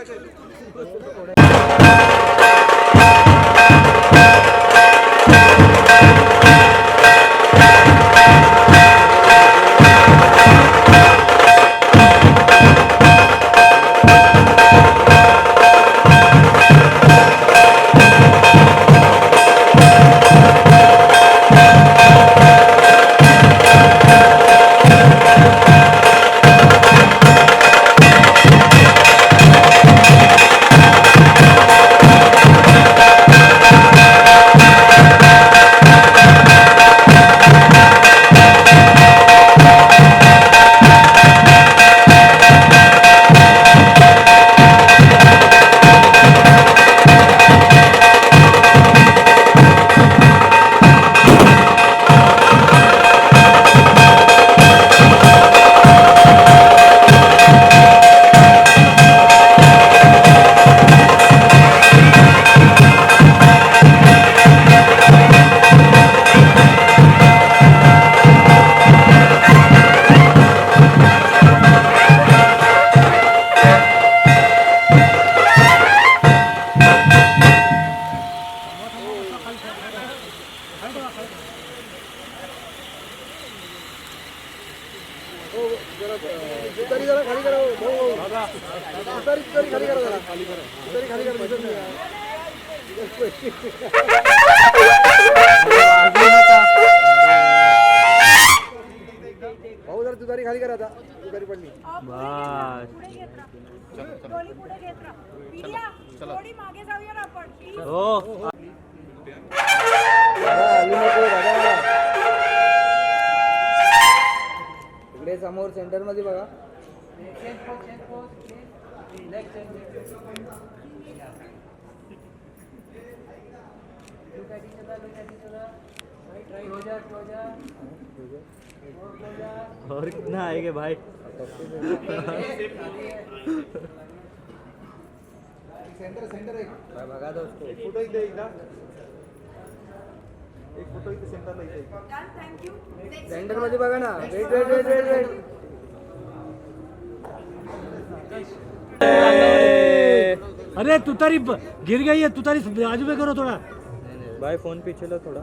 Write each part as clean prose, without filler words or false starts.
भाऊ जरा तुझारी खाली करा आता, तुझारी पडली इकडे समोर सेंटर मध्ये बघा. और कितना आएंगे भाई? सेंटर एक बघा दो उसको. एक फोटो इथे एकदा, एक फोटो इथे सेंटरला इथे. सेंटर मध्ये बघा ना. Wait wait wait wait wait. अरे तुतारी गिर गई है, तुतारी आजू में करो थोड़ा भाई. फोन पीछे लो थोड़ा.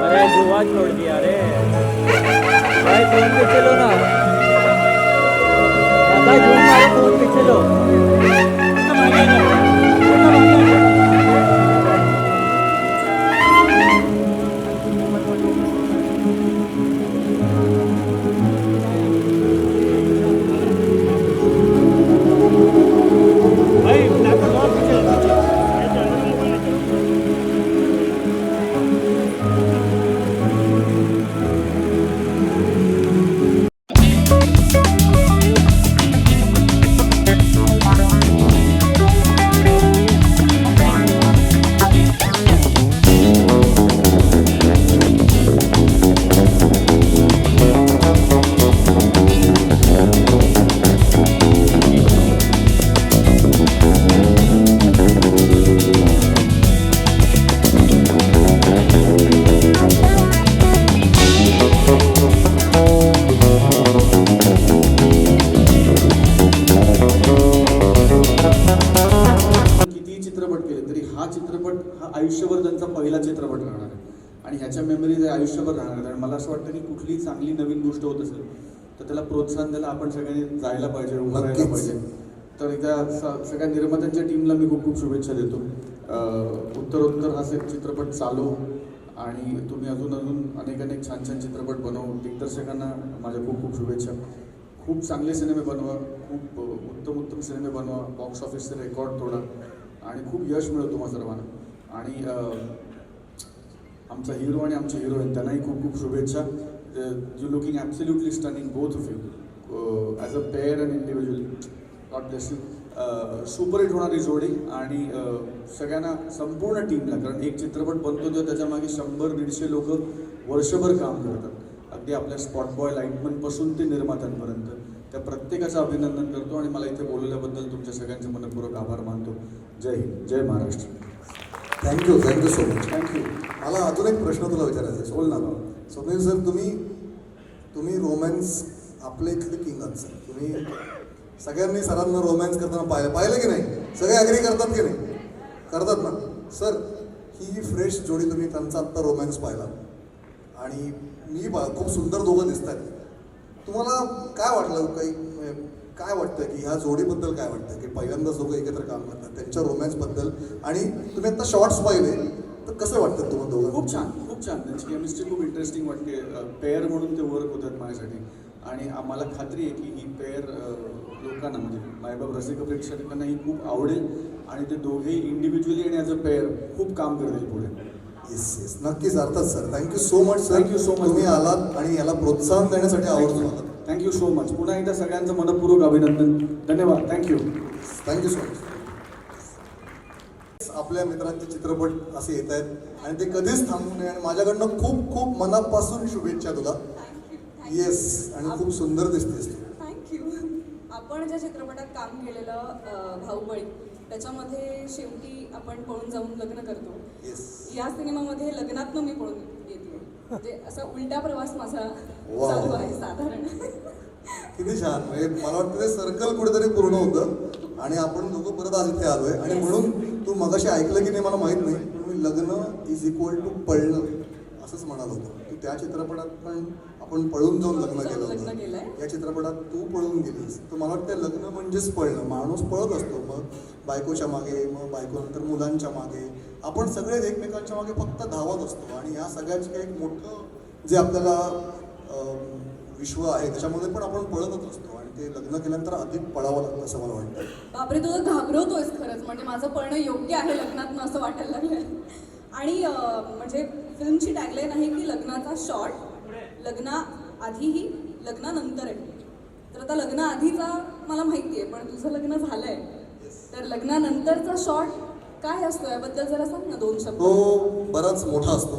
अरे जुआ छोड़ दिया रे भाई. फोन पीछे लो ना भाई. फोन पीछे लो. आयुष्यभर त्यांचा पहिला चित्रपट राहणार आहे आणि ह्याच्या मेमरीज आयुष्यभर राहणार आहे. आणि मला असं वाटतं की कुठलीही चांगली नवीन गोष्ट होत असेल तर त्याला प्रोत्साहन द्यायला आपण सगळ्यांनी जायला पाहिजे, उभं राहायला पाहिजे. तर त्या सगळ्या निर्मात्यांच्या टीमला मी खूप खूप शुभेच्छा देतो. उत्तरोत्तर हा चित्रपट चालू आणि तुम्ही अजून अनेक छान छान चित्रपट बनवू. दिग्दर्शकांना माझ्या खूप खूप शुभेच्छा. खूप चांगले सिनेमे बनवा, खूप उत्तम सिनेमे बनवा, बॉक्स ऑफिसचे रेकॉर्ड तोडा आणि खूप यश मिळो तुम्हा सर्वांना. आणि आमचा हिरो आणि आमचे हिरोईन त्यांनाही खूप खूप शुभेच्छा. You looking absolutely stunning both of you as a pair and individual. God bless you. Superhit होणारी जोडी आणि सगळ्यांना संपूर्ण टीमला, कारण एक चित्रपट बनतो तेव्हा त्याच्यामागे 100-150 लोक वर्षभर काम करतात. अगदी आपल्या स्पॉट बॉय लाईटमनपासून ते निर्मात्यांपर्यंत त्या प्रत्येकाचं अभिनंदन करतो आणि मला इथे बोलवल्याबद्दल तुमच्या सगळ्यांचे मनपूर्वक आभार मानतो. जय हिंद, जय Maharashtra. Thank you so much. Thank you. मला अजून एक प्रश्न तुला विचारायचा आहे. बोल ना. स्वप्नील सर, तुम्ही रोमॅन्स आपले इथले किंगच सर. तुम्ही सगळ्यांनी सरांना रोमॅन्स करताना पाहिलं की नाही? सगळे ॲग्री करतात की नाही? करतात ना सर. ही फ्रेश जोडी तुम्ही त्यांचा आत्ता रोमॅन्स पाहिला आणि खूप सुंदर दोघं दिसत आहेत. तुम्हाला काय वाटलं काही काय वाटतं की ह्या जोडीबद्दल काय वाटतं की पहिल्यांदाच दोघं एकत्र काम करतात त्यांच्या रोमॅन्सबद्दल? आणि तुम्ही आता शॉर्ट्स पाहिले तर कसं वाटतं तुम्हाला दोघं? खूप छान त्यांची केमिस्ट्री खूप इंटरेस्टिंग वाटते. पेअर म्हणून ते वर्क होतात माझ्यासाठी आणि आम्हाला खात्री आहे की ही पेअर लोकांना म्हणजे मायबाप रसिक प्रेक्षकांना ही खूप आवडेल आणि ते दोघेही इंडिव्हिज्युअली आणि ॲज अ पेअर खूप काम करतील पुढे. येस नक्कीच. अर्थात sir. Thank you so much sir. Thank you so much. तुम्ही आलात आणि याला प्रोत्साहन देण्यासाठी आवर्जून आलात. Thank you so much. पुन्हा एकदा सगळ्यांचं मनपूर्वक अभिनंदन. धन्यवाद. थँक्यू. Thank you so much. आपल्या मित्रांचे चित्रपट असे येत आहेत आणि ते कधीच थांबू नये आणि माझ्याकडनं खूप खूप मनापासून शुभेच्छा तुला. येस आणि खूप सुंदर दिसतेस तू. थँक्यू. आपण ज्या चित्रपटात काम केलेलं भाऊबळी त्याच्यामध्ये शेवटी आपण पळून जाऊन लग्न करतो. येस. या सिनेमामध्ये लग्नातनं मी पळून येते. म्हणजे असा उलटा प्रवास माझा वा. चालू आहे साधारण. किती छान. म्हणजे मला वाटतं ते सर्कल कुठेतरी पूर्ण होतं आणि आपण दोघं परत आज इथे आलोय आणि म्हणून तू मगाशी ऐकलं की नाही मला माहित नाही. तुम्ही लग्न इज इक्वल टू पळणं असंच म्हणाल होतं की त्या चित्रपटात पण आपण पळून जाऊन लग्न केलं होतं. या चित्रपटात तू पळून गेलीस. तर मला वाटतं लग्न म्हणजेच पळणं. माणूस पळत असतो मग बायकोच्या मागे, मग बायकोनंतर मुलांच्या मागे. आपण सगळेच एकमेकांच्या मागे फक्त धावत असतो आणि या सगळ्याचं काही एक मोठं जे आपल्याला विश्व आहे त्याच्यामध्ये पण आपण पळतच असतो आणि ते लग्न केल्यानंतर अधिक पळावं लागतं असं मला वाटतं. बापरे तुझं घाबरवतोयस खरंच. म्हणजे माझं पळणं योग्य आहे लग्नातनं असं वाटायला लागलं. आणि म्हणजे फिल्मची टॅगलाईन आहे की लग्नाचा शॉट लग्ना आधीही लग्नानंतर आहे. तर आता लग्न आधीचा मला माहिती आहे पण तुझं लग्न झालंय तर लग्नानंतरचा शॉट काय असतो याबद्दल जरा सांग ना 2 शब्द. तो बराच मोठा असतो.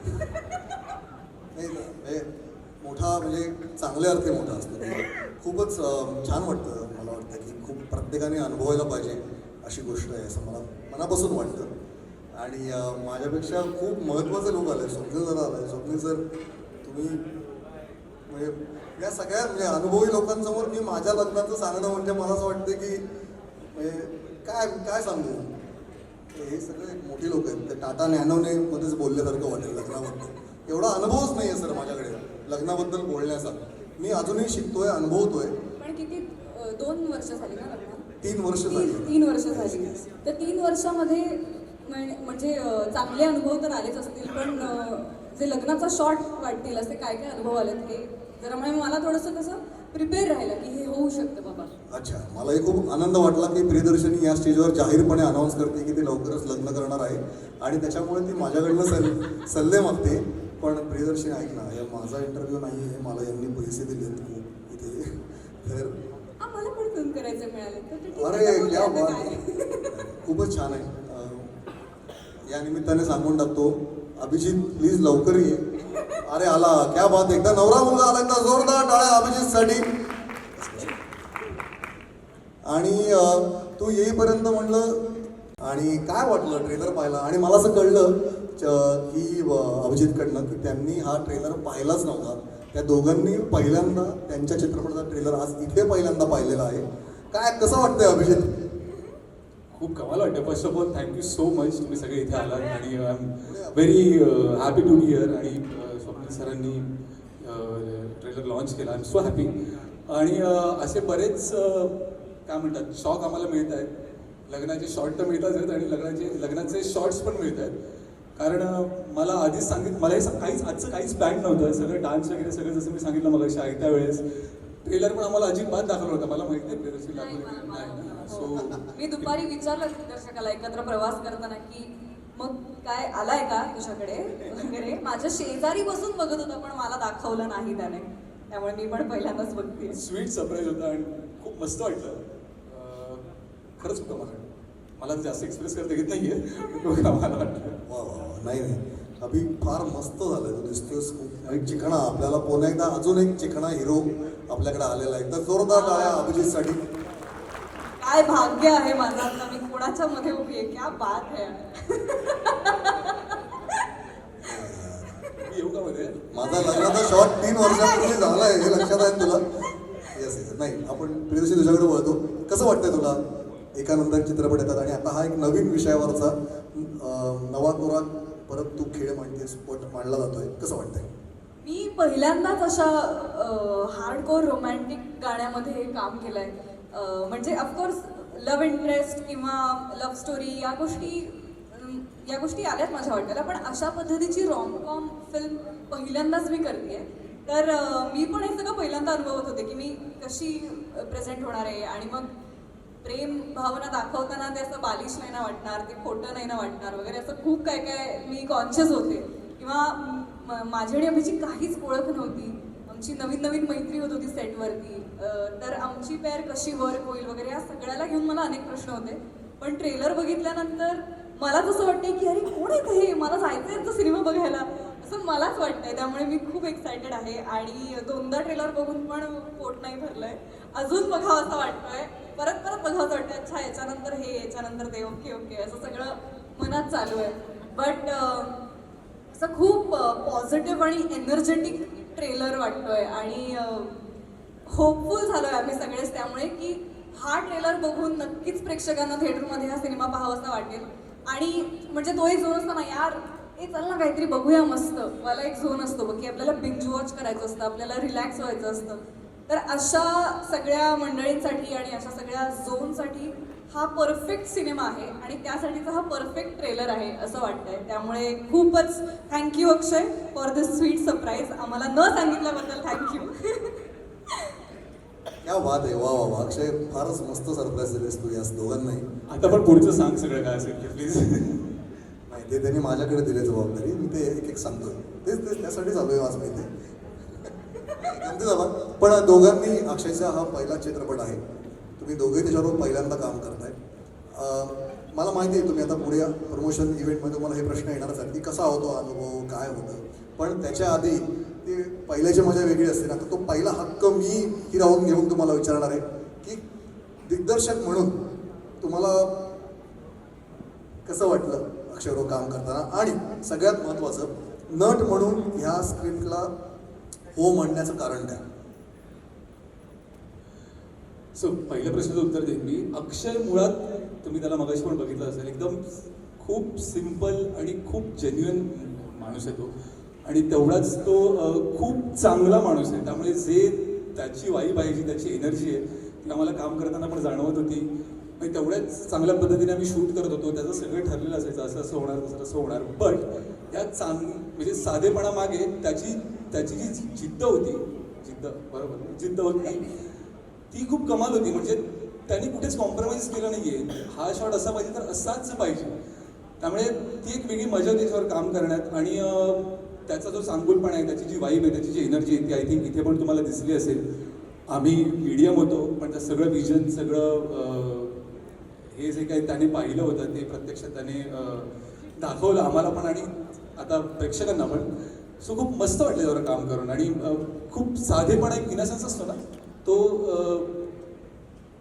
नाही म्हणजे मोठा म्हणजे चांगल्या अर्थी मोठा असतो. खूपच छान वाटतं. मला वाटतं की खूप प्रत्येकाने अनुभवायला पाहिजे अशी गोष्ट आहे असं मला मनापासून वाटतं. आणि माझ्यापेक्षा खूप महत्त्वाचे लोक आले. स्वप्नील सर आले. स्वप्नील सर तुम्ही म्हणजे या सगळ्या म्हणजे अनुभवी लोकांसमोर मी माझ्या लग्नाचं सांगणं म्हणजे मला असं वाटतं की म्हणजे काय सांगू. हे सगळे मोठी लोक आहेत. ते टाटा नॅनोने मध्येच बोलल्यासारखं वाटेल लग्नाबद्दल. एवढा अनुभवच नाही आहे सर माझ्याकडे लग्नाबद्दल बोलण्याचा. मी अजूनही शिकतोय, अनुभवतोय. पण किती 2 वर्ष झाली ना लग्नात? 3 वर्ष झाली. 3 वर्ष झाली. तर 3 वर्षामध्ये म्हणजे चांगले अनुभव तर आलेच असतील पण जे लग्नाचा शॉट वाटतील असे काय काय अनुभव आलेत हे जरा म्हणजे मला थोडंसं कसं प्रिपेअर राहिलं की हे होऊ शकतं बाबा. अच्छा. मलाही खूप आनंद वाटला की प्रियदर्शनी या स्टेजवर जाहीरपणे अनाऊन्स करते की ती लवकरच लग्न करणार आहे आणि त्याच्यामुळे ती माझ्याकडनं सल्ले मागते. पण प्रियदर्शनी ऐक ना, हे माझा इंटरव्ह्यू नाही आहे. मला यांनी पैसे दिलेत खूप इथे. तर मला पण फिल्म करायचं मिळालं तर ठीक आहे. अरे क्या बघूया बात आता आहे. काय. खूपच छान आहे. या निमित्ताने सांगून टाकतो अभिजित प्लीज लवकर ये. अरे आला. क्या बात. एकदा नवरा मुलगा आला. एकदा जोरदार टाळ्या अभिजितसाठी. आणि तू येईपर्यंत म्हणलं आणि काय वाटलं ट्रेलर पाहिला आणि मला असं कळलं की अभिजितकडनं की त्यांनी हा ट्रेलर पाहिलाच नव्हता. त्या दोघांनी पहिल्यांदा त्यांच्या चित्रपटाचा ट्रेलर आज इथे पहिल्यांदा पाहिलेला आहे. काय कसं वाटतंय अभिजित? खूप कमाल वाटतं. First of all thank you so much तुम्ही सगळे इथे आलात आणि I am very happy to be here. आणि स्वप्नील सरांनी ट्रेलर लॉन्च केला. I am so happy. आणि असे बरेच काय म्हणतात शॉक आम्हाला मिळत आहेत. लग्नाचे शॉर्ट तर मिळतात आहेत आणि लग्नाचे शॉर्ट्स पण मिळत आहेत. कारण मला आधीच मला हे आजचं काहीच प्लॅन नव्हतं. सगळं डान्स वगैरे सगळं जसं मी सांगितलं मगाशी आहे त्यावेळेस ट्रेलर पण आम्हाला अजिबात दाखवलं होतं. मला माहिती आहे प्रियदर्शनी दाखवलं नाही. सो मी दुपारी विचारलं दर्शकाला एकत्र प्रवास करताना की मग काय आलाय का तुझ्याकडे वगैरे. माझ्या शेजारी बसून बघत होता पण मला दाखवलं नाही त्याने. त्यामुळे मी पण पहिल्यांदाच बघते. स्वीट सरप्राईज होता आणि खूप मस्त वाटलं. खरंच होतं मला जास्त एक्सप्रेस करता येत नाहीये. मला वाटलं वा वा. नाही अभि फार मस्त झालं. तू दिसतोस खूप एक चिकणा. आपल्याला पुन्हा एकदा अजून एक चिकणा हिरो आपल्याकडे आलेला आहे. तर जोरदार टाळ्या अभिजितसाठी. काय भाग्य आहे माझं आता मी कोणाच्या मध्ये उभी आहे. क्या बात आहे. येऊ का मध्ये? माझा लग्नाचा शॉट 3 वर्षापूर्वी झालाय हे लक्षात आहे तुला? येस येस नाही आपण प्रियदर्शी तुझ्याकडे वळतो. कसं वाटतंय तुला एकानंतर चित्रपट येतात आणि आता हा एक नवीन विषयावरचा नवा कोरा परत तू खेळ म्हणतेस मांडला जातोय, कसं वाटतंय? मी पहिल्यांदाच अशा हार्डकोर रोमॅन्टिक गाण्यामध्ये काम केलंय. म्हणजे ऑफकोर्स लव्ह इंटरेस्ट किंवा लव्ह स्टोरी या गोष्टी आल्यात माझ्या वाट्याला, पण अशा पद्धतीची रॉमकॉम फिल्म पहिल्यांदाच मी करते. तर मी पण हे सगळं पहिल्यांदा अनुभवत होते की मी कशी प्रेझेंट होणार आहे आणि मग प्रेम भावना दाखवताना ते असं बालिश नाही ना वाटणार, ते खोटं नाही ना वाटणार वगैरे, असं खूप काय काय मी कॉन्शियस होते. किंवा माझी आणि आमची काहीच ओळख नव्हती, आमची नवीन नवीन मैत्री होत होती सेटवरती, तर आमची पेअर कशी वर्क होईल वगैरे या सगळ्याला घेऊन मला अनेक प्रश्न होते. पण ट्रेलर बघितल्यानंतर मला तसं वाटतंय की अरे कोण येतं हे, मला जायचं आहे तो सिनेमा बघायला, असं मलाच वाटतंय. त्यामुळे मी खूप एक्सायटेड आहे आणि 2दा ट्रेलर बघून पण पोट नाही भरलंय, अजून बघावं असं वाटतंय, परत परत बघावं असं वाटतंय. अच्छा याच्यानंतर हे, याच्यानंतर ते, ओके ओके असं सगळं मनात चालू आहे. बट असं खूप पॉझिटिव्ह आणि एनर्जेटिक ट्रेलर वाटतोय आणि होपफुल झालोय आम्ही सगळेच त्यामुळे की हा ट्रेलर बघून नक्कीच प्रेक्षकांना थिएटरमध्ये हा सिनेमा पाहावासा वाटेल. आणि म्हणजे तो एक झोन असतो ना यार, हे चल ना काहीतरी बघूया मस्त, मला एक झोन असतो बघ की आपल्याला बिंज वॉच करायचं असतं, आपल्याला रिलॅक्स व्हायचं असतं. तर अशा सगळ्या मंडळींसाठी आणि अशा सगळ्या झोनसाठी हा परफेक्ट सिनेमा आहे आणि त्यासाठीचा हा परफेक्ट ट्रेलर आहे असं वाटतंय. त्यामुळे खूपच thank you Akshay for this sweet surprise, आम्हाला न सांगितल्याबद्दल थँक्यू. क्या बात आहे, वा वा वा अक्षय, फारच मस्त सरप्राईज दिलेस तू यास दोघांनाही. आता पण पुढचं सांग सगळं काय असेल ते प्लीज. नाही ते त्यांनी माझ्याकडे दिले जबाबदारी, मी ते एक एक सांगतोय, तेच त्यासाठी चालू आहे आज माहिती आहे. पण दोघांनी अक्षयचा हा पहिला चित्रपट आहे, तुम्ही दोघे त्याच्यावर पहिल्यांदा काम करताय. मला माहिती आहे तुम्ही आता पुढे प्रमोशन इव्हेंटमध्ये तुम्हाला हे प्रश्न येणारच आहेत की कसा होतो अनुभव, काय होतं, पण त्याच्या आधी ते पहिल्याची मजा वेगळी असते ना. तर तो पहिला हक्क मी ही राहून घेऊन तुम्हाला विचारणार आहे की दिग्दर्शक म्हणून तुम्हाला कसं वाटलं अक्षयबरोबर काम करताना, आणि सगळ्यात महत्त्वाचं नट म्हणून ह्या स्क्रिप्टला हो म्हणण्याचं कारण काय? सो पहिल्या प्रश्नाचं उत्तर देईन मी. अक्षय मुळात तुम्ही त्याला मगाशी पण बघितलं असेल, एकदम खूप सिम्पल आणि खूप जेन्युइन माणूस आहे तो, आणि तेवढाच तो खूप चांगला माणूस आहे. त्यामुळे जे त्याची वाईब आहे, जी त्याची एनर्जी आहे ती आम्हाला काम करताना पण जाणवत होती. म्हणजे तेवढ्याच चांगल्या पद्धतीने आम्ही शूट करत होतो, त्याचं सगळं ठरलेलं असायचं, असं असं होणार, तसं असं होणार. बट या म्हणजे साधेपणामागे त्याची जी जिद्द होती, जिद्द होती ती खूप कमाल होती. म्हणजे त्यांनी कुठेच कॉम्प्रोमाइज केलं नाहीये, हा शॉट असा पाहिजे तर असाच पाहिजे. त्यामुळे ती एक वेगळी मजा होती त्याच्यावर काम करण्यात. आणि त्याचा जो सांगुलपणा आहे, त्याची जी वाईब आहे, त्याची जी एनर्जी आहे ती आय थिंक इथे पण तुम्हाला दिसली असेल. आम्ही मीडियम होतो पण त्या सगळं विजन, सगळं हे जे काही त्याने पाहिलं होतं ते प्रत्यक्षात त्याने दाखवलं आम्हाला पण आणि आता प्रेक्षकांना पण. सो खूप मस्त वाटलं त्यावर काम करून. आणि खूप साधेपणा, एक इनसेन्स असतो ना तो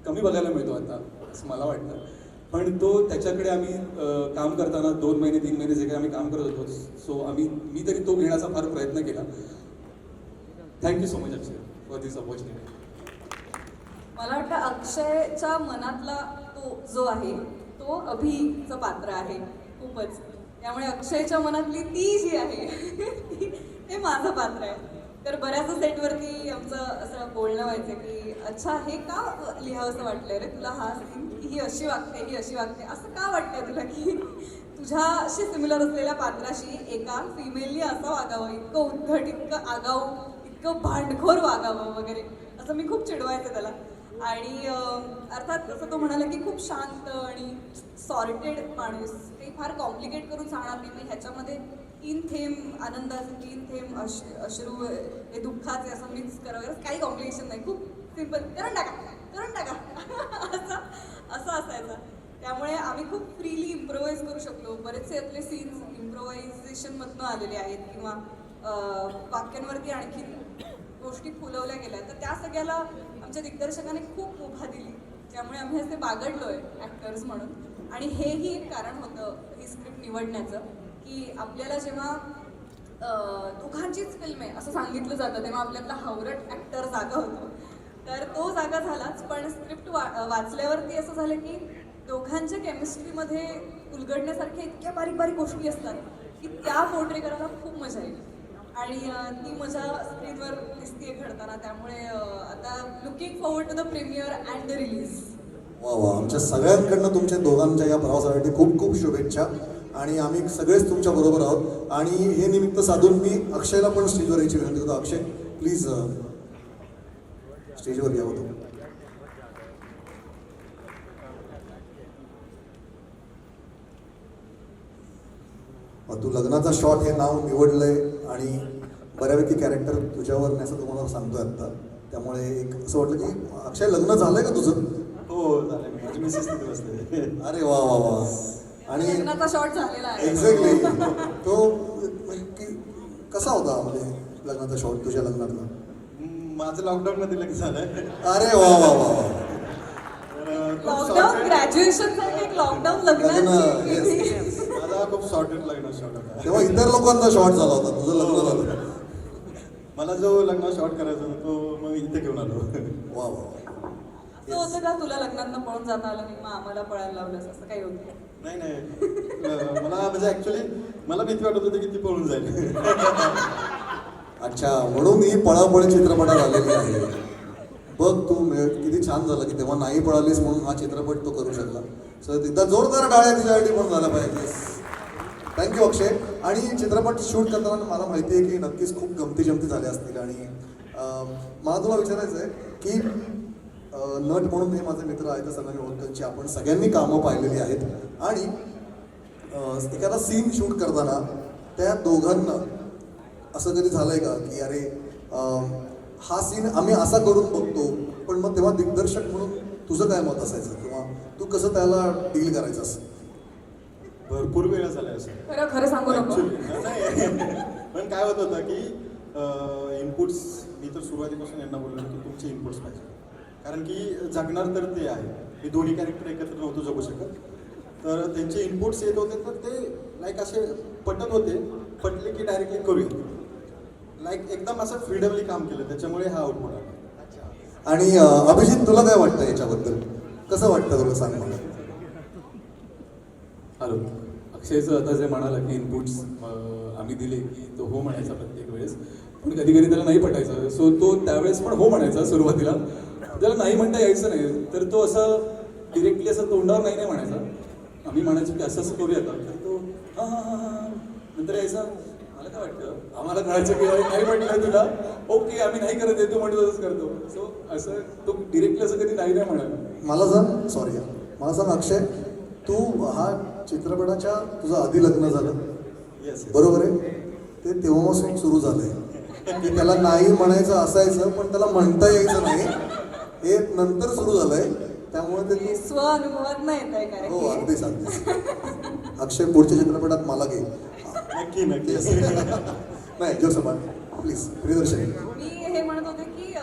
कमी बघायला मिळतो आता असं मला वाटतं. पण तो त्याच्याकडे आम्ही काम करताना 2 महिने 3 महिने जे काही आम्ही काम करत होतो, सो मी तरी तो घेण्याचा फार प्रयत्न केला. Thank you so much Akshay for this opportunity. मला वाटतं अक्षयच्या मनातला तो जो आहे तो अभिचं पात्र आहे खूपच. त्यामुळे अक्षयच्या मनातली ती जी आहे ते माझं पात्र आहे. तर बऱ्याच सेटवरती आमचं असं बोलणं व्हायचं की अच्छा हे का लिहावं असं वाटलंय रे तुला, हा सीन ही अशी वागते, ही अशी वागते, असं का वाटतंय तुला की तुझ्याशी सिमिलर असलेल्या पात्राशी एका फिमेलनी असं वागावं, इतकं उद्धट, इतकं आगाऊ, इतकं भांडखोर वागावं वगैरे, असं मी खूप चिडवायचं त्याला. आणि अर्थात जसं तो म्हणाला की खूप शांत आणि सॉर्टेड माणूस, ते फार कॉम्प्लिकेट करून सांगणार नाही मी. ह्याच्यामध्ये 3 थेंब आनंदाचे, 3 थेंब अश्रू हे दुःखाचे असं मिक्स करावं, काही कॉम्प्लिकेशन नाही, खूप सिम्पल, करून टाका असं असायचं. त्यामुळे आम्ही खूप फ्रीली इम्प्रोवाइज करू शकलो. बरेचसे यातले सीन्स इम्प्रोवायझेशनमधनं आलेले आहेत किंवा वाक्यांवरती आणखी गोष्टी फुलवल्या गेल्या. तर त्या सगळ्याला आमच्या दिग्दर्शकाने खूप मुभा दिली, त्यामुळे आम्ही असे बागडलोय ॲक्टर्स म्हणून. आणि हेही एक कारण होतं ही स्क्रिप्ट निवडण्याचं की आपल्याला जेव्हा दोघांचीच फिल्म आहे असं सांगितलं जातं तेव्हा आपल्यातला हावरट ॲक्टर जागा होतो. तर तो जागा झालाच, पण स्क्रिप्ट वाचल्यावरती असं झालं की दोघांच्या केमिस्ट्रीमध्ये उलगडण्यासारख्या इतक्या बारीक बारीक गोष्टी असतात की त्या पोर्ट्रे करायला खूप मजा येईल आणि ती मजा स्क्रीनवर दिसतीये घडताना. त्यामुळे आता looking forward to the premiere and the release. वा वा, आमच्या सगळ्यांकडनं तुमच्या दोघांच्या या प्रवासासाठी खूप खूप शुभेच्छा आणि आम्ही सगळेच तुमच्या बरोबर आहोत. आणि हे निमित्त साधून मी अक्षयला पण स्टेजवर यायची विनंती करतो. अक्षय प्लीज स्टेजवर या होतो. तू लग्नाचा शॉट हे नाव निवडलंय आणि बऱ्यापैकी कॅरेक्टर तुझ्यावर नाही असं तुम्हाला सांगतोय आता. त्यामुळे एक असं वाटलं की अक्षय लग्न झालंय का तुझं? हो झालं, माझी मिसेस तिथे बसते. अरे वा वा वा. आणि लग्नाचा शॉट झालेला आहे. एक्झॅक्टली तो की कसा होता म्हणजे लग्नाचा शॉट तुझ्या लग्नातला? माझं लॉकडाऊन मध्ये लग्न झालंय. अरे वा वा वा वा. लॉकडाऊन ग्रॅज्युएशन एक लॉकडाऊन लग्नाची. माझा खूप शॉर्टेड लग्न शॉर्ट होता. तेव्हा इतर लोकांचा शॉट झाला होता, तुझं लग्न झालं. मला जो लग्न शॉर्ट करायचा होता तो मग इथे घेऊन आलो. वा वा. असं होतं का तुला लग्नातनं पळून जाता आलं नाही, मग आम्हाला पळायला लावलंस, असं काही होतं? नाही मला म्हणजे ऍक्च्युली मला भीती वाटत होती की ती पळून जाईल. अच्छा, म्हणून ही पळापळ चित्रपटात आलेली आहे. बघ तू किती छान झालं की तेव्हा नाही पळालीस म्हणून हा चित्रपट तो करू शकला. सो तिथं जोरदार टाळ्या तिच्यासाठी पण झाला पाहिजे. थँक्यू अक्षय. आणि चित्रपट शूट करताना मला माहिती आहे की नक्कीच खूप गमती जमती झाल्या असतील. आणि मला तुला विचारायचं आहे की नट म्हणून हे माझे मित्र आहेत सगळ्यांनी होत, त्यांची आपण सगळ्यांनी कामं पाहिलेली आहेत. आणि एखादा सीन शूट करताना त्या दोघांना असं कधी झालंय का की अरे हा सीन आम्ही असा करून बघतो, पण मग तेव्हा दिग्दर्शक म्हणून तुझं काय मत असायचं किंवा तू कसं त्याला डील करायचं? भरपूर वेळा झालाय असं. खरं खरं सांगू नको. Actually, नाही पण काय होत होतं की इनपुट्स मी तर सुरुवातीपासून यांना बोललो की तुमचे इनपुट्स पाहिजे, कारण की जगणार तर ते आहे. हे दोन्ही कॅरेक्टर एकत्र नव्हतं जगू शकत. तर त्यांचे इनपुट्स येत होते तर ते लाईक असे पटत होते, पटले की डायरेक्टली करूया. लाईक एकदम असं फ्रीडमली काम केलं, त्याच्यामुळे हा आउटपुट आला. आणि अभिजित तुला काय वाटतं याच्याबद्दल? कसं वाटतं तुला, सांग मला. हॅलो, अक्षयचं आता जे म्हणाला की इनपुट्स आम्ही दिले की तो हो म्हणायचा प्रत्येक वेळेस, पण कधी कधी त्याला नाही पटायचं. सो तो त्यावेळेस पण हो म्हणायचा सुरुवातीला. त्याला नाही म्हणता यायचं नाही, तर तो असं डिरेक्टली असं तोंडावर नाही म्हणायचा. आम्ही म्हणायचो की असं असं करूया का, तर तो हां हां हां हां नंतर यायचा मला काय वाटतं, आम्हाला कळायचं की नाही म्हटलं तुला, ओके आम्ही नाही करत आहे, तू म्हणतो तसंच करतो. सो असं तो डिरेक्टली असं कधी नाही म्हणाला. मला सांग, सॉरी मला सांग अक्षय, तू हा चित्रपटाच्या तुझं आधी लग्न झालं येस बरोबर आहे? ते तेव्हापासून सुरू झालंय की त्याला नाही म्हणायचं असायचं, पण त्याला म्हणता यायचं नाही, हे नंतर सुरू झालंय. त्यामुळे ते स्व अनुभवात नाही येत आहे कारण हो की अगदी सांगते. अक्षय पुढच्या चित्रपटात मला घे. नक्की नक्की. नाही जो समान प्लीज प्रियदर्शनी. मी हे म्हणत होते की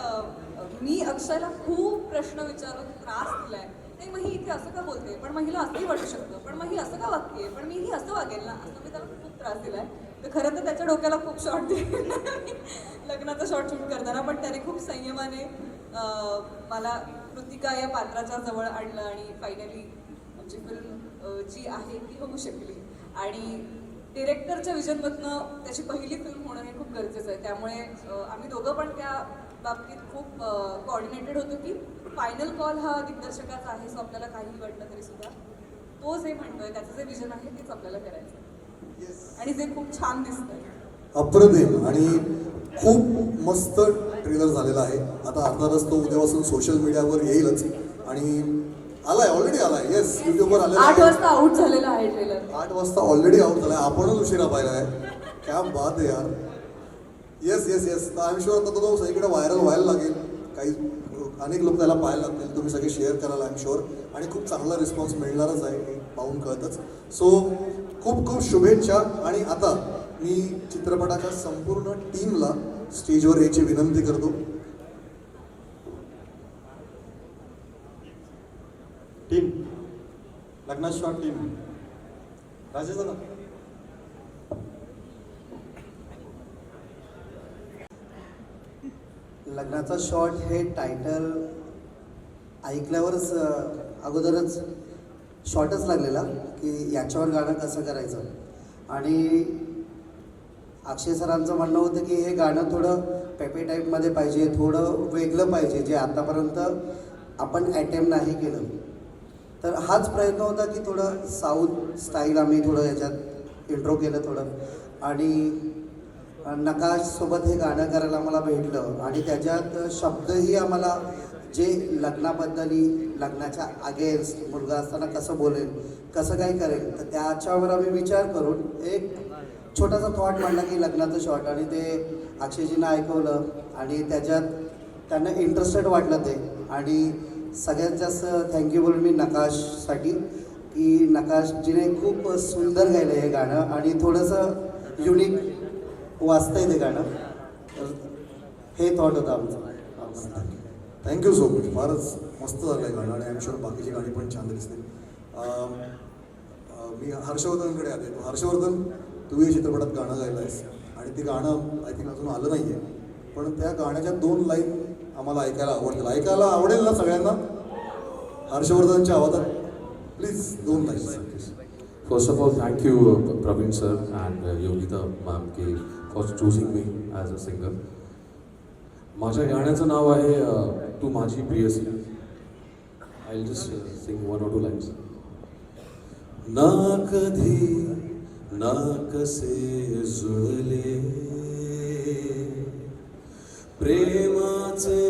मी अक्षयला खूप प्रश्न विचारून त्रास दिलाय. नाही मग ही इथे असं का बोलते, पण मग हिला असंही वाटू शकतं, पण मग ही असं का वागते, पण मी ही असं वागेल ना, असं मी त्याला खूप त्रास दिलाय. तर खरं तर त्याच्या डोक्याला खूप शॉर्ट दिले लग्नाचा शॉर्ट शूट करताना, पण त्याने खूप संयमाने मला कृतिका या पात्राच्या जवळ आणलं आणि फायनली आमची फिल्म जी आहे ती होऊ शकली. आणि डिरेक्टरच्या विजनमधनं त्याची पहिली फिल्म होणं हे खूप गरजेचं आहे. त्यामुळे आम्ही दोघं पण त्या बाबतीत खूप कोऑर्डिनेटेड होतो की फायनल कॉल हा दिग्दर्शकाचा आहे. सो आपल्याला काहीही वाटलं तरी सुद्धा तो जे म्हणतोय त्याचं जे विजन आहे तेच आपल्याला करायचं आणि जे खूप छान दिसतंय. अप्रतिम आणि खूप मस्त ट्रेलर झालेला आहे. आता अर्थातच तो उद्यापासून सोशल मीडियावर येईलच आणि आलाय, ऑलरेडी आलाय. येस, युट्यूबवर आलेला 8 वाजता आउट झालेला आहे ट्रेलर. 8 वाजता ऑलरेडी आउट झालाय. आपणच उशिरा पाहिला आहे. क्या बात आहे यार. Yes yes yes. तर आय एम शुअर आता तो सगळीकडे व्हायरल व्हायला लागेल. काही अनेक लोक त्याला पाहायला लागतील. तुम्ही सगळे शेअर कराल आय एम शुअर. आणि खूप चांगला रिस्पॉन्स मिळणारच आहे हे पाहून कळतच. सो खूप खूप शुभेच्छा. आणि आता मी चित्रपटाच्या संपूर्ण टीमला स्टेजवर यायची विनंती करतो. टीम लग्नात शॉर्ट टीम राजेश दादा. लग्नाचा शॉट हे टायटल ऐकल्यावरच अगोदरच शॉर्टच लागलेला की याच्यावर गाणं कसं करायचं. आणि अक्षय सरांचं म्हणणं होतं की हे गाणं थोडं पेपे टाईपमध्ये पाहिजे, थोडं वेगळं पाहिजे, जे आतापर्यंत आपण अटेम्प्ट नाही केलं. तर हाच प्रयत्न होता की थोडं साऊथ स्टाईल आम्ही थोडं याच्यात इंट्रो केलं थोडं. आणि नकाशसोबत हे गाणं करायला मला भेटलं आणि त्याच्यात शब्दही आम्हाला जे लग्नाबद्दली, लग्नाच्या अगेन्स्ट, मुलगा असताना कसं बोलेल, कसं काय करेल, तर त्याच्यावर आम्ही विचार करून एक छोटासा थॉट मांडला की लग्नाचं शॉर्ट. आणि ते अक्षयजींना ऐकवलं आणि त्याच्यात त्यांना इंटरेस्टेड वाटलं ते. आणि सगळ्यात जास्त थँक्यू बोलून मी नकाशसाठी की नकाशजीने खूप सुंदर गायलं हे गाणं आणि थोडंसं युनिक वाचतंय ते गाणं. हे थॉट होतं आमचं. Thank you so much. फारच मस्त झालं आहे गाणं आणि आय एम शुअर बाकीची गाणी पण छान दिसतील. मी हर्षवर्धनकडे आले. हर्षवर्धन, तू या चित्रपटात गाणं गायलं आहेस आणि ते गाणं आय थिंक अजून आलं नाही आहे, पण त्या गाण्याच्या 2 लाईन आम्हाला ऐकायला आवडतील. ऐकायला आवडेल ना सगळ्यांना? हर्षवर्धनच्या आवाजात please 2 line. First of all, thank you, Praveen sir and Yogita ma'am for choosing me as a singer. माझ्या गाण्याचं नाव आहे तू माझी प्रियसी. I'll just sing 1 or 2 lines. ना कधी ना कसे जुळले प्रेमाचे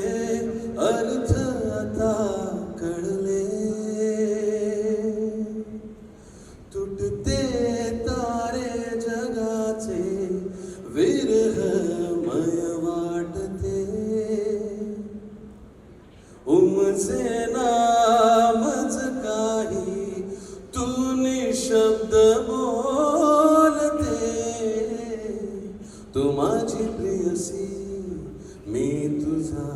अर्थ आता कळले तुटते तारे जगाचे विरहमय वाटते उमजे नामच काही तू निशब्द बोलते तू माझी प्रियसी मी तुझा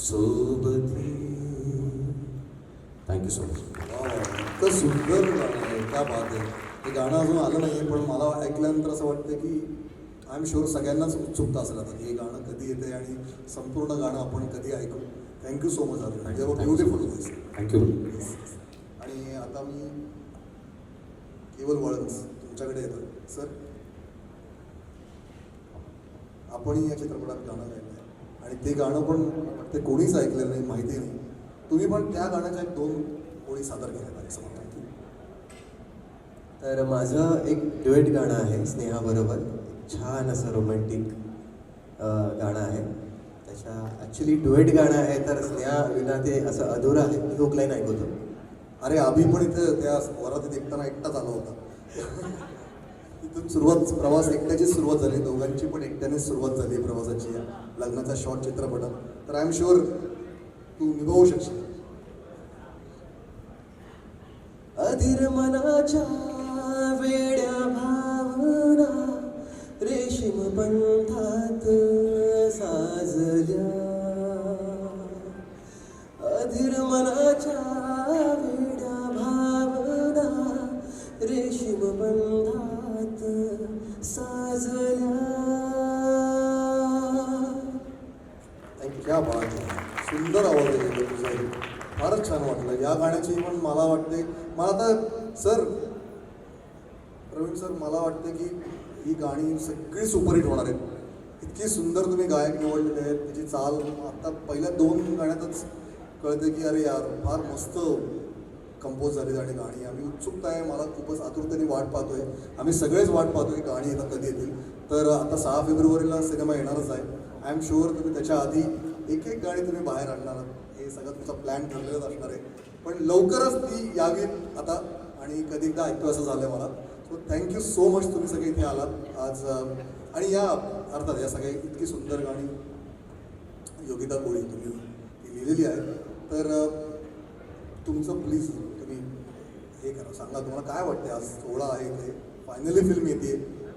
सोबती. Thank you so much. इतकं सुंदर गाणं आहे, क्या बात आहे. हे गाणं अजून आलं नाही आहे, पण मला ऐकल्यानंतर असं वाटतं की आय एम शुअर सगळ्यांनाच उत्सुकता असेल आता की हे गाणं कधी येते आणि संपूर्ण गाणं आपण कधी ऐकू. Thank you so much. Beautiful voice. Thank you. आणि आता मी केवल वळंस तुमच्याकडे येतो. सर, आपणही या चित्रपटात गाणं गायलं आहे आणि ते गाणं पण ते कोणीच ऐकलेलं नाही, माहिती नाही. तुम्ही पण त्या गाण्याच्या 2 ओळी सादर केल्या पाहिजे असं म्हणतो. तर माझं एक ड्युएट गाणं आहे स्नेहाबरोबर. छान असं रोमॅन्टिक गाणं आहे. त्याच्या ॲक्च्युली ड्युएट गाणं आहे तर स्नेहा विना ते असं अधुरं आहे. मी हुक लाईन ऐकवतो. अरे अभि पण इथे त्या वरातीत एकट्यानं एकटाच आला होता. इथून सुरुवात, प्रवास एकट्याची सुरुवात झाली, दोघांची पण एकट्यानेच सुरुवात झाली प्रवासाची या लग्नाचा शॉर्ट चित्रपटात. तर आय एम शुअर तू निभावू शकशील. अधीर मनाच्या वेड्या भावना रेशीम पंथात साजल्या अधीर मनाच्या वेड्या भावना रेशीम बंधात साजल्या. क्या बात आहे. सुंदर आवाज आहे तुझा. फारच छान वाटलं या गाण्याची. पण मला वाटते, मला आता सर, प्रवीण सर, मला वाटतं की ही गाणी सगळी सुपरहिट होणार आहेत. इतकी सुंदर तुम्ही गायक निवडलेले आहेत. त्याची चाल आता पहिल्या 2 गाण्यातच कळते की अरे यार फार मस्त कंपोज झाली आणि गाणी. आम्ही उत्सुकता आहे, मला खूपच आतुरतेने वाट पाहतोय. आम्ही सगळेच वाट पाहतोय गाणी आता कधी येतील. तर आता 6 फेब्रुवारीला सिनेमा येणारच आहे. आय एम शुअर तुम्ही त्याच्या आधी एक गाणी तुम्ही बाहेर आणणार आहात. हे सगळं तुमचा प्लॅन ठरलेलाच असणार आहे. पण लवकरच ती यावी आता आणि कधी एकदा ऐकतो असं झालं आहे मला. So thank you so much. तुम्ही सगळे इथे आलात आज. आणि या अर्थात या सगळ्या इतकी सुंदर गाणी योगिता कोळी तुम्ही ती लिहिलेली आहे. तर तुमचं प्लीज तुम्ही हे करा, सांगा तुम्हाला काय वाटतं. आज 16 आहे इथे, फायनली फिल्म येते,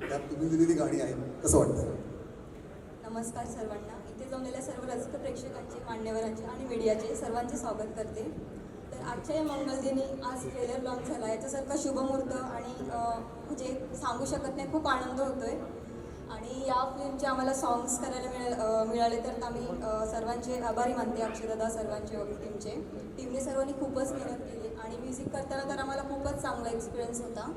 त्यात तुम्ही लिहिलेली गाणी आहेत, कसं वाटतं? नमस्कार सर्वांना. इथे जमलेल्या सर्व रसिक प्रेक्षकांचे, मान्यवरांचे आणि मीडियाचे सर्वांचे स्वागत करते. तर आजच्या या मंगलदिनी आज ट्रेलर लॉन्च झाला. याच्यासारखा शुभमुहूर्त आणि म्हणजे सांगू शकत नाही, खूप आनंद होतोय. आणि या फिल्मचे आम्हाला सॉंग्स करायला मिळाले तर आम्ही सर्वांचे आभारी मानते, अक्षयदादा सर्वांचे टीमचे. टीमने सर्वांनी खूपच मेहनत केली आणि म्युझिक करताना तर आम्हाला खूपच चांगला एक्सपिरियन्स होता.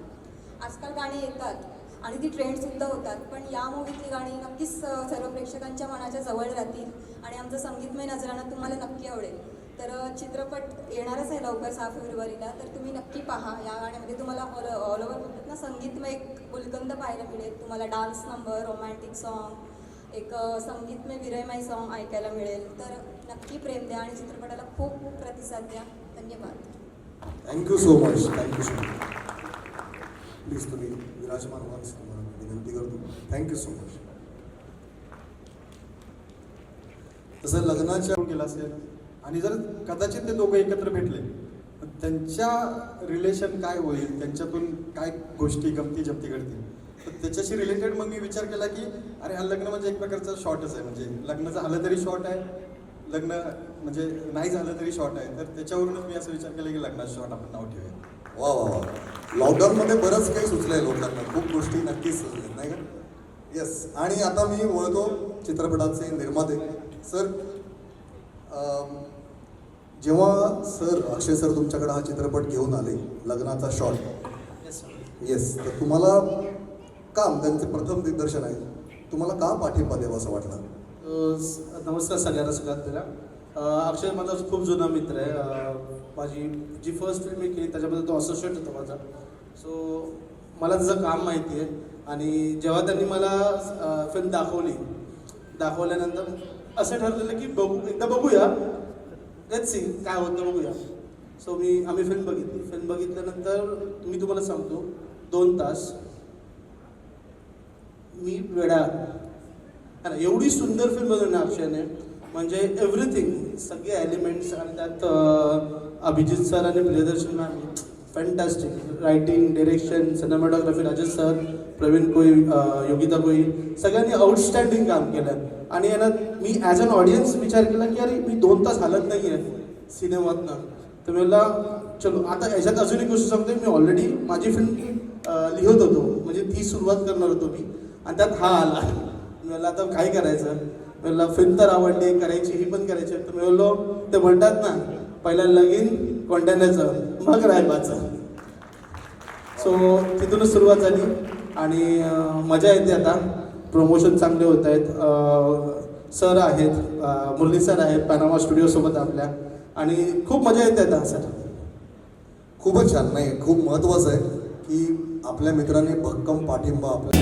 आजकाल गाणी येतात आणि ती ट्रेंडसुद्धा होतात, पण या मूवीतली गाणी नक्कीच सर्व प्रेक्षकांच्या मनाच्या जवळ राहतील आणि आमचं संगीतमय नजराणा तुम्हाला नक्की आवडेल. तर चित्रपट येणारच आहे लवकर 6 फेब्रुवारीला, तर तुम्ही नक्की पहा. या गाण्यामध्ये तुम्हाला ऑल ओव्हर म्हणतात ना संगीतमय एक गुलकंद पाहायला मिळेल. तुम्हाला डान्स नंबर, रोमॅन्टिक सॉन्ग, एक संगीतमय विरयमय सॉन्ग ऐकायला मिळेल. तर नक्की प्रेम द्या आणि चित्रपटाला खूप खूप प्रतिसाद द्या. धन्यवाद. Thank you so much, thank you so much. Please तुम्ही विराजमान व्हाच तुम्हाला विनंती करतो. Thank you so much. तसं लग्नाच्या केलं असेल आणि जर कदाचित ते दोघं एकत्र भेटले तर त्यांच्या रिलेशन काय होईल, त्यांच्यातून काय गोष्टी गमती जमती घडतील, तर त्याच्याशी रिलेटेड मग मी विचार केला की अरे हा लग्न म्हणजे एक प्रकारचा शॉर्टच आहे. म्हणजे लग्न झालं तरी शॉर्ट आहे, लग्न म्हणजे नाही झालं तरी शॉर्ट आहे. तर त्याच्यावरूनच मी असं विचार केला की लग्नाचं शॉर्ट आपण नाव ठेवूया. वा वा वा. लॉकडाऊनमध्ये बरंच काही सुचलंय लोकांना, खूप गोष्टी नक्कीच सुचल्यात नाही का? येस. आणि आता मी वळतो चित्रपटाचे निर्माते सर. जेव्हा सर अक्षय सर तुमच्याकडे हा चित्रपट घेऊन आले लग्नाचा शॉर्ट, येस, तर तुम्हाला का त्यांचे प्रथम दिग्दर्शन आहे, तुम्हाला का पाठिंबा द्यावा असं वाटलं? नमस्कार सगळ्यांना. सगळ्यात पहिला अक्षय माझा खूप जुना मित्र आहे. माझी जी फर्स्ट फिल्म मी केली त्याच्यामध्ये तो असोसिएट होता माझा. सो मला त्याचं काम माहिती आहे आणि जेव्हा त्यांनी मला फिल्म दाखवल्यानंतर असं ठरलेलं की एकदा बघूया, लेट्स सी काय होतं बघूया. सो आम्ही फिल्म बघितली. फिल्म बघितल्यानंतर मी तुम्हाला सांगतो 2 तास मी वेडा. एवढी सुंदर फिल्म बनवली ना अक्षयने, म्हणजे एव्हरीथिंग, सगळे एलिमेंट्स. आणि त्यात अभिजित सर आणि Priyadarshan ma'am fantastic. Writing, direction, cinematography Rajesh sir, Pravin कोई, योगिता कोई, सगळ्यांनी आउटस्टँडिंग काम केलं. आणि याला मी ॲज अन ऑडियन्स विचार केला की अरे मी 2 तास हालत नाही आहे सिनेमातनं. तर मी मला चलो आता याच्यात अजून एक गोष्ट सांगतोय. मी ऑलरेडी माझी फिल्म लिहत होतो, म्हणजे ती सुरुवात करणार होतो मी, आणि त्यात हा आला. मला आता काय करायचं, मला फिल्म तर आवडली, करायची ही पण करायची. तर मी बोललो ते म्हणतात ना पहिला लगीन कोंड्याचं मग रायबाचं. सो तिथूनच सुरुवात झाली आणि मजा येते. आता प्रमोशन चांगले होत आहेत. सर आहेत, मुरली सर आहेत पॅनामा स्टुडिओसोबत आपल्या, आणि खूप मजा येते आता सर. खूपच छान. नाही, खूप महत्त्वाचं आहे की आपल्या मित्रांनी भक्कम पाठिंबा आपल्या